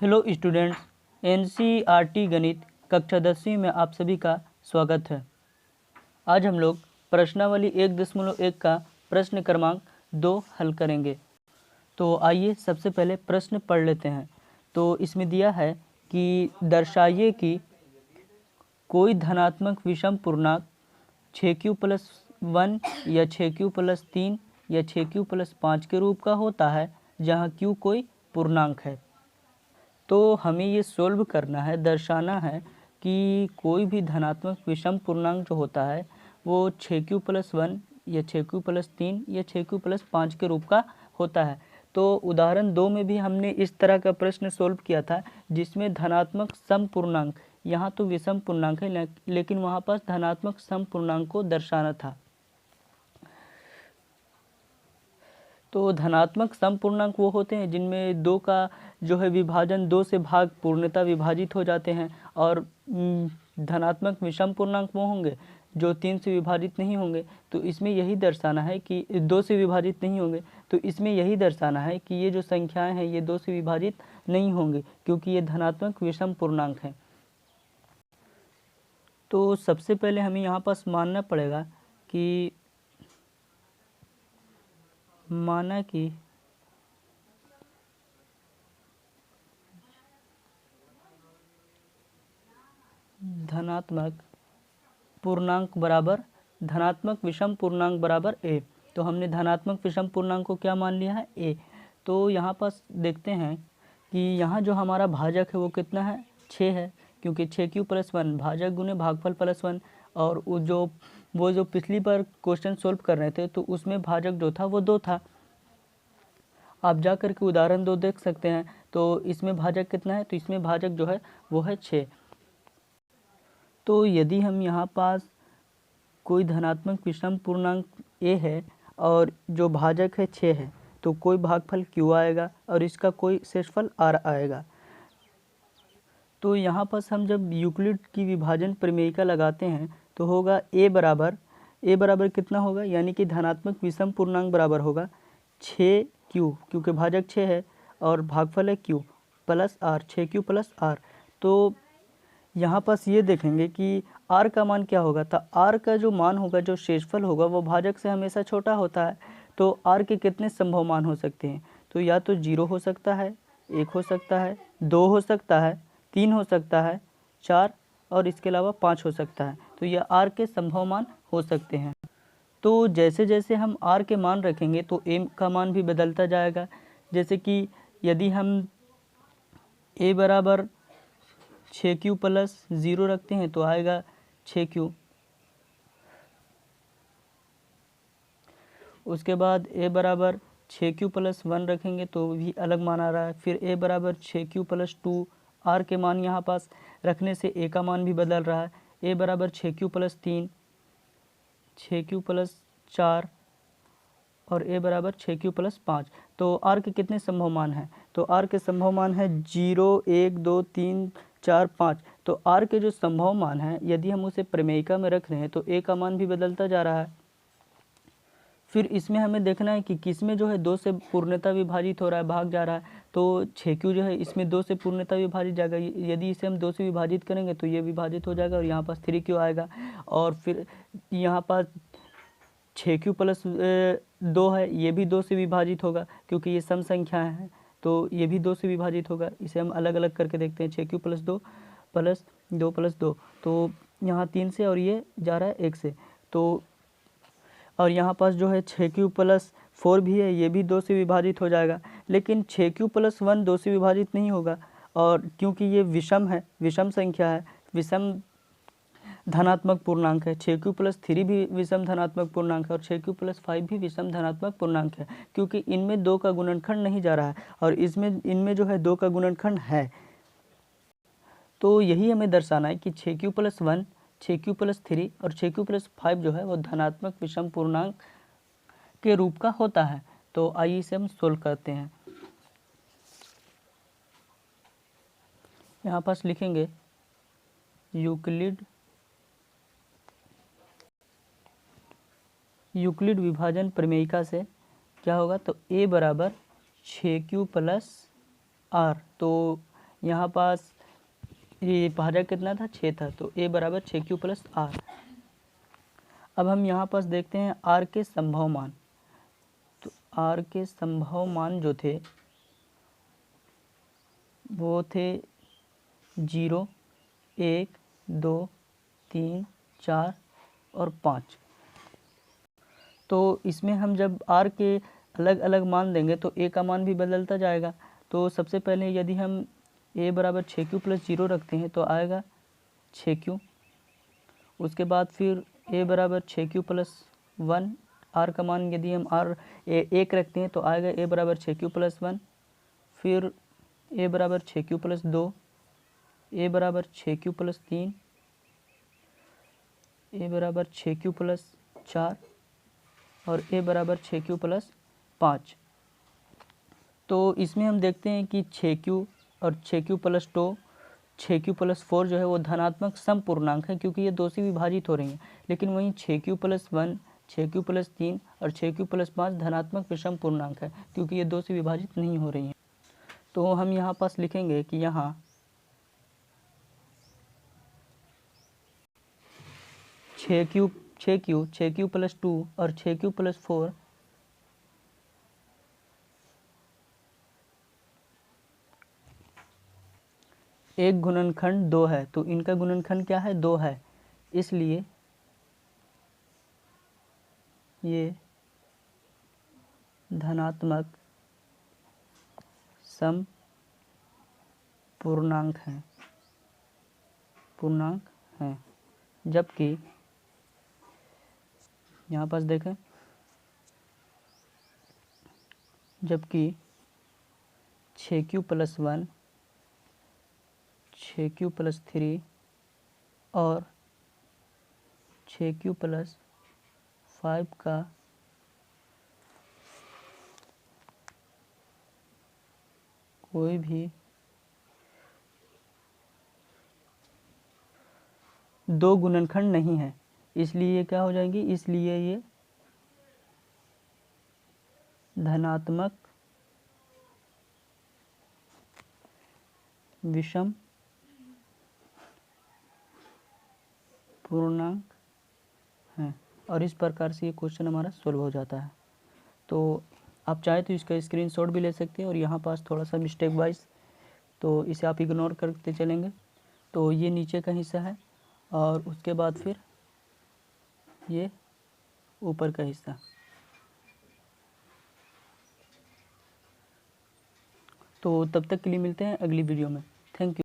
Hello students, NCERT गणित कक्षा 10वीं में आप सभी का स्वागत है। आज हम लोग प्रश्नावली 1.1 का प्रश्न क्रमांक 2 हल करेंगे। तो आइए सबसे पहले प्रश्न पढ़ लेते हैं। तो इसमें दिया है कि दर्शाइए कि कोई धनात्मक विषम पूर्णांक 6q+1 या 6q+3 या 6q+5 के रूप का होता है जहाँ q कोई पूर्णांक है। तो हमें ये सोल्व करना है, दर्शाना है कि कोई भी धनात्मक विषम पूर्णांक जो होता है वो 6q+1 या 6q+3 या 6q+5 के रूप का होता है। तो उदाहरण 2 में भी हमने इस तरह का प्रश्न सोल्व किया था जिसमें धनात्मक सम पूर्णांक, यहाँ तो विषम पूर्णांक है लेकिन वहाँ पास धनात्मक सम पूर्णांक को दर्शाना था। तो धनात्मक सम पूर्णांक वो होते हैं जिनमें 2 का जो है विभाजन 2 से भाग पूर्णतः विभाजित हो जाते हैं, और धनात्मक विषम पूर्णांक वो होंगे जो 3 से विभाजित नहीं होंगे। तो इसमें यही दर्शाना है कि 2 से विभाजित नहीं होंगे, तो इसमें यही दर्शाना है कि ये जो संख्याएं हैं ये 2 से विभाजित नहीं होंगे क्योंकि ये धनात्मक विषम पूर्णांक हैं। तो सबसे पहले हमें यहाँ पास मानना पड़ेगा कि धनात्मक पूर्णांक बराबर धनात्मक विषम पूर्णांक बराबर a। तो हमने धनात्मक विषम पूर्णांक को क्या मान लिया है, a। तो यहाँ पास देखते हैं कि यहाँ जो हमारा भाजक है वो कितना है, 6 है, क्योंकि 6q+1 भाजक गुने भागफल +1। और वो जो पिछली बार क्वेश्चन सोल्व कर रहे थे तो उसमें भाजक जो था वो 2 था। आप जा कर के उदाहरण 2 देख सकते हैं। तो इसमें भाजक कितना है, तो इसमें भाजक जो है वो है 6। तो यदि हम यहाँ पास कोई धनात्मक विषम पूर्णांक a है और जो भाजक है 6 है, तो कोई भागफल q आएगा और इसका कोई शेषफल r आएगा। तो यहाँ पास हम जब यूक्लिड की विभाजन प्रमेयिका लगाते हैं तो होगा a बराबर कितना होगा, यानी कि धनात्मक विषम पूर्णांक बराबर होगा 6q, क्योंकि भाजक 6 है और भागफल है q प्लस r, 6q+r। तो यहाँ पास ये देखेंगे कि r का मान क्या होगा, तो r का जो मान होगा, जो शेषफल होगा, वो भाजक से हमेशा छोटा होता है। तो r के कितने संभव मान हो सकते हैं, तो या तो 0 हो सकता है, 1 हो सकता है, 2 हो सकता है, 3 हो सकता है, 4 और इसके अलावा 5 हो सकता है। तो यह r के संभव मान हो सकते हैं। तो जैसे जैसे हम r के मान रखेंगे तो m का मान भी बदलता जाएगा। जैसे कि यदि हम a बराबर 6q+0 रखते हैं तो आएगा 6q। उसके बाद a बराबर 6q+1 रखेंगे तो भी अलग मान आ रहा है। फिर a बराबर 6q+2, r के मान यहाँ पास रखने से a का मान भी बदल रहा है। a बराबर 6q+3, 6q+4 और a बराबर 6q+5। तो r के कितने संभव मान हैं, तो r के संभव मान है 0, 1, 2, 3, 4, 5। तो r के जो संभव मान है यदि हम उसे प्रमेयिका में रख रहे हैं तो a का मान भी बदलता जा रहा है। फिर इसमें हमें देखना है कि किस में जो है 2 से पूर्णतः विभाजित हो रहा है, भाग जा रहा है। तो 6q जो है इसमें 2 से पूर्णतः विभाजित जाएगा। यदि इसे हम 2 से विभाजित करेंगे तो ये विभाजित हो जाएगा और यहाँ पास 3q आएगा। और फिर यहाँ पास 6q+2 है, ये भी 2 से विभाजित होगा क्योंकि ये सम संख्या है, तो ये भी 2 से विभाजित होगा। इसे हम अलग अलग करके देखते हैं, 6q+2 + 2 + 2, तो यहाँ 3 से और ये जा रहा है 1 से। तो और यहाँ पास जो है 6q+4 भी है, ये भी 2 से विभाजित हो जाएगा। लेकिन 6q+1 2 से विभाजित नहीं होगा, और क्योंकि ये विषम है, विषम संख्या है, विषम धनात्मक पूर्णांक है। 6q+3 भी विषम धनात्मक पूर्णांक है और 6q+5 भी विषम धनात्मक पूर्णांक है, क्योंकि इनमें 2 का गुणनखंड नहीं जा रहा है और इनमें जो है 2 का गुणनखंड है। तो यही हमें दर्शाना है कि 6q+1, 6q+3 और 6q+5 जो है वो धनात्मक विषम पूर्णांक के रूप का होता है। तो आइए इसे हम सोल्व करते हैं। यहाँ पास लिखेंगे यूक्लिड विभाजन प्रमेयिका से क्या होगा, तो a बराबर 6q+r। तो यहाँ पास ये भाजक कितना था, 6 था, तो a बराबर 6q प्लस r। अब हम यहाँ पास देखते हैं r के संभव मान। तो r के संभव मान जो थे वो थे 0, 1, 2, 3, 4 और 5। तो इसमें हम जब r के अलग अलग मान देंगे तो a का मान भी बदलता जाएगा। तो सबसे पहले यदि हम a बराबर 6q प्लस 0 रखते हैं तो आएगा 6q। उसके बाद फिर a बराबर 6q प्लस 1, r का मान यदि हम एक रखते हैं तो आएगा a बराबर 6q प्लस 1। फिर a बराबर 6q प्लस 2, a बराबर 6q प्लस 3, a बराबर 6q प्लस 4 और a बराबर 6q प्लस 5। तो इसमें हम देखते हैं कि 6q और 6q प्लस 2, 6q प्लस 4 जो है वो धनात्मक सम पूर्णांक है क्योंकि ये 2 से विभाजित हो रही हैं। लेकिन वहीं 6q प्लस 1, 6q प्लस 3 और 6q प्लस 5 धनात्मक विषम पूर्णांक है क्योंकि ये 2 से विभाजित नहीं हो रही हैं। तो हम यहाँ पास लिखेंगे कि यहाँ 6q प्लस 2 और 6q प्लस 4 एक गुणनखंड 2 है। तो इनका गुणनखंड क्या है, 2 है, इसलिए ये धनात्मक सम पूर्णांक हैं। जबकि यहाँ पास देखें, जबकि 6q प्लस 1, 6q प्लस 3 और 6q प्लस 5 का कोई भी 2 गुणनखंड नहीं है, इसलिए ये क्या हो जाएंगी, इसलिए ये धनात्मक विषम पूर्णांक हैं। और इस प्रकार से ये क्वेश्चन हमारा सोल्व हो जाता है। तो आप चाहे तो इसका स्क्रीनशॉट भी ले सकते हैं और यहाँ पास थोड़ा सा मिस्टेक वाइज तो इसे आप इग्नोर करते चलेंगे। तो ये नीचे का हिस्सा है और उसके बाद फिर ये ऊपर का हिस्सा। तो तब तक के लिए मिलते हैं अगली वीडियो में। Thank you.